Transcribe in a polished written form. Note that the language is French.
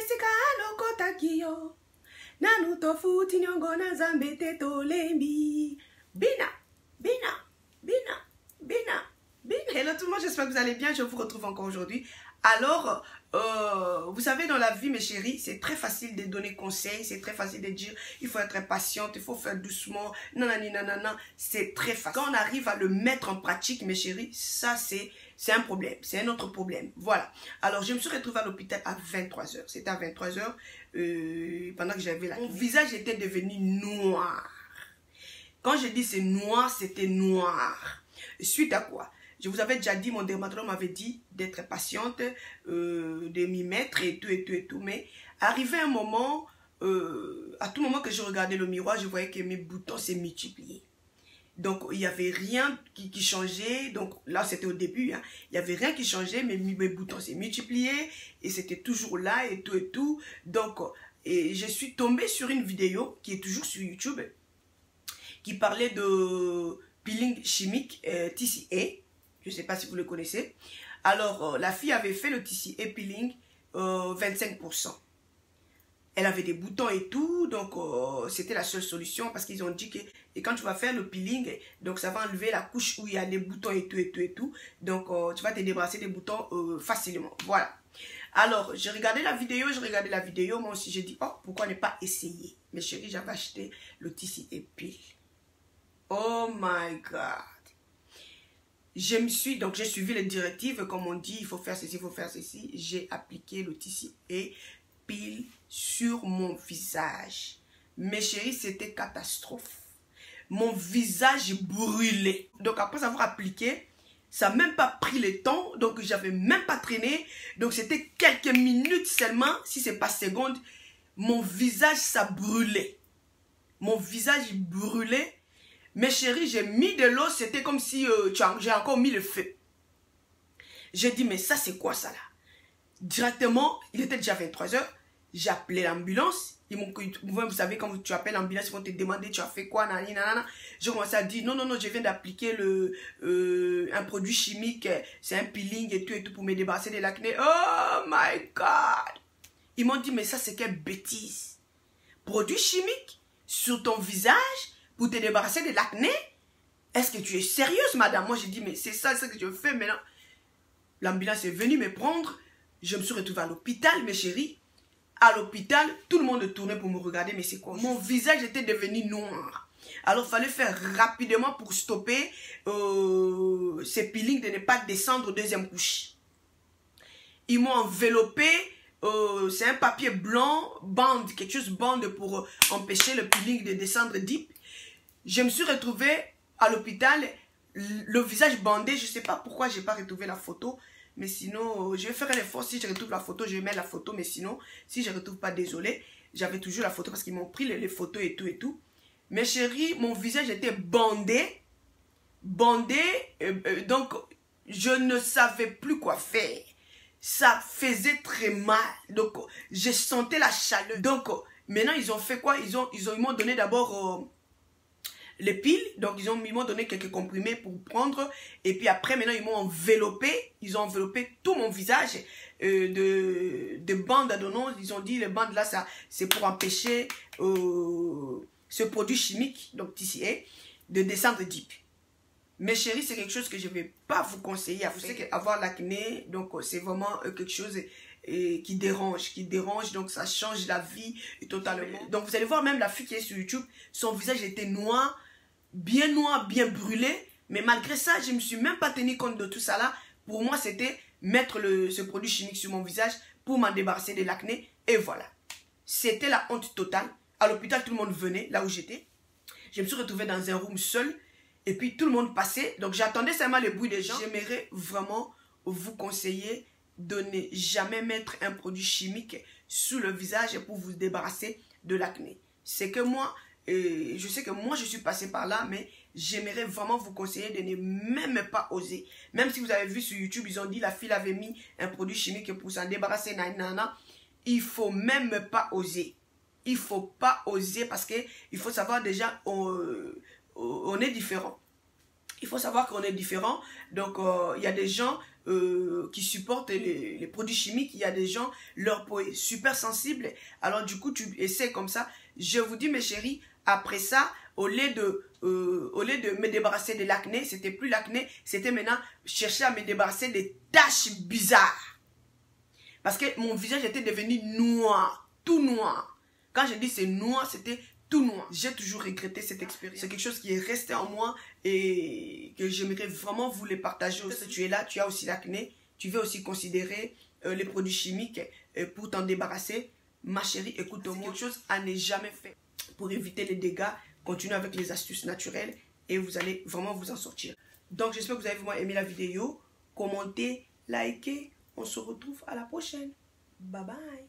sikalo kotakio. Nanu tofuti nyongo na zambete tolembi. Bina. Hello tout le monde, j'espère que vous allez bien. Je vous retrouve encore aujourd'hui. Alors, vous savez, dans la vie, mes chéris, c'est très facile de donner conseils. C'est très facile de dire, il faut être patiente, il faut faire doucement. Nanana, c'est très facile. Quand on arrive à le mettre en pratique, mes chéris, ça, c'est un problème. C'est un autre problème. Voilà. Alors, je me suis retrouvée à l'hôpital à 23h. C'était à 23h, pendant que j'avais la... Mon visage était devenu noir. Quand je dis c'est noir, c'était noir. Suite à quoi? Je vous avais déjà dit, mon dermatologue m'avait dit d'être patiente, de m'y mettre et tout. Mais arrivé un moment, à tout moment que je regardais le miroir, je voyais que mes boutons s'est multipliés. Donc, il n'y avait rien qui changeait. Donc, là, c'était au début. Hein. Il n'y avait rien qui changeait, mais mes boutons s'est multipliés. Et c'était toujours là et tout. Donc, et je suis tombée sur une vidéo qui est toujours sur YouTube, qui parlait de peeling chimique TCA. Je ne sais pas si vous le connaissez. Alors, la fille avait fait le TCA peeling 25%. Elle avait des boutons et tout, donc c'était la seule solution parce qu'ils ont dit que et quand tu vas faire le peeling, donc ça va enlever la couche où il y a des boutons et tout. Donc, tu vas te débarrasser des boutons facilement. Voilà. Alors, j'ai regardé la vidéo, moi aussi j'ai dit, oh, pourquoi ne pas essayer? Mes chéris, j'avais acheté le TCA Peel. Oh my God. J'ai suivi les directives, comme on dit, il faut faire ceci, il faut faire ceci. J'ai appliqué le TCA Peel sur mon visage. Mes chéris, c'était catastrophe. Mon visage brûlait. Donc après avoir appliqué, ça n'a même pas pris le temps. Donc j'avais même pas traîné. Donc c'était quelques minutes seulement, si c'est pas secondes. Mon visage, ça brûlait. Mon visage brûlait. Mes chéris, j'ai mis de l'eau, c'était comme si j'ai encore mis le feu. J'ai dit, mais ça c'est quoi ça là? Directement, il était déjà 23h, j'ai appelé l'ambulance. Vous savez, quand tu appelles l'ambulance, ils vont te demander, tu as fait quoi, nanana. J'ai commencé à dire, non, je viens d'appliquer un produit chimique, c'est un peeling et tout pour me débarrasser de l'acné. Oh my God! Ils m'ont dit, mais ça c'est quelle bêtise? Produit chimique sur ton visage pour te débarrasser de l'acné? Est-ce que tu es sérieuse, madame? Moi, j'ai dit, mais c'est ça que je fais maintenant. L'ambulance est venue me prendre. Je me suis retrouvée à l'hôpital, mes chéris. À l'hôpital, tout le monde tournait pour me regarder, mais c'est quoi? Mon visage était devenu noir. Alors, il fallait faire rapidement pour stopper ces peelings de ne pas descendre au deuxième couche. Ils m'ont enveloppé. C'est un papier blanc, bande, quelque chose bande pour empêcher le peeling de descendre deep. Je me suis retrouvée à l'hôpital, le visage bandé. Je ne sais pas pourquoi je n'ai pas retrouvé la photo. Mais sinon, je vais faire un effort. Si je retrouve la photo, je vais mettre la photo. Mais sinon, si je ne retrouve pas, désolé. J'avais toujours la photo parce qu'ils m'ont pris les photos et tout. Mes chéris, mon visage était bandé. Donc, je ne savais plus quoi faire. Ça faisait très mal. Donc, je sentais la chaleur. Donc, maintenant, ils ont fait quoi? Ils m'ont donné d'abord... les piles, donc ils m'ont donné quelques comprimés pour prendre, et puis après maintenant ils m'ont enveloppé, ils ont enveloppé tout mon visage de bandes adonnantes. Ils ont dit les bandes là, ça c'est pour empêcher ce produit chimique, donc TCA, de descendre deep. Mes chéris, c'est quelque chose que je ne vais pas vous conseiller. Vous savez qu'avoir l'acné, donc c'est vraiment quelque chose qui dérange, donc ça change la vie totalement. Donc vous allez voir même la fille qui est sur YouTube, son visage était noir, bien brûlé, mais malgré ça, je ne me suis même pas tenu compte de tout ça là. Pour moi, c'était mettre ce produit chimique sur mon visage pour m'en débarrasser de l'acné, et voilà. C'était la honte totale. À l'hôpital, tout le monde venait, là où j'étais. Je me suis retrouvée dans un room seul, et puis tout le monde passait, donc j'attendais seulement le bruit des gens. J'aimerais vraiment vous conseiller de ne jamais mettre un produit chimique sous le visage pour vous débarrasser de l'acné. C'est que moi, je sais que moi je suis passée par là, mais j'aimerais vraiment vous conseiller de ne même pas oser. Même si vous avez vu sur YouTube, ils ont dit la fille avait mis un produit chimique pour s'en débarrasser, nanana. Il faut même pas oser. Il faut pas oser parce que il faut savoir déjà, on est différent. Il faut savoir qu'on est différents. Donc, il y a des gens qui supportent les produits chimiques. Il y a des gens, leur peau est super sensible. Alors, du coup, tu essaies comme ça. Je vous dis, mes chéris, après ça, au lieu de me débarrasser de l'acné, c'était plus l'acné, c'était maintenant chercher à me débarrasser des taches bizarres. Parce que mon visage était devenu noir, tout noir. Quand je dis c'est noir, c'était tout noir. J'ai toujours regretté cette expérience. C'est quelque chose qui est resté en moi et que j'aimerais vraiment vous les partager aussi. Tu es là, tu as aussi l'acné, tu veux aussi considérer les produits chimiques pour t'en débarrasser. Ma chérie, écoute-moi, c'est quelque chose à ne jamais faire. Pour éviter les dégâts, continuez avec les astuces naturelles et vous allez vraiment vous en sortir. Donc, j'espère que vous avez vraiment aimé la vidéo. Commentez, likez. On se retrouve à la prochaine. Bye bye.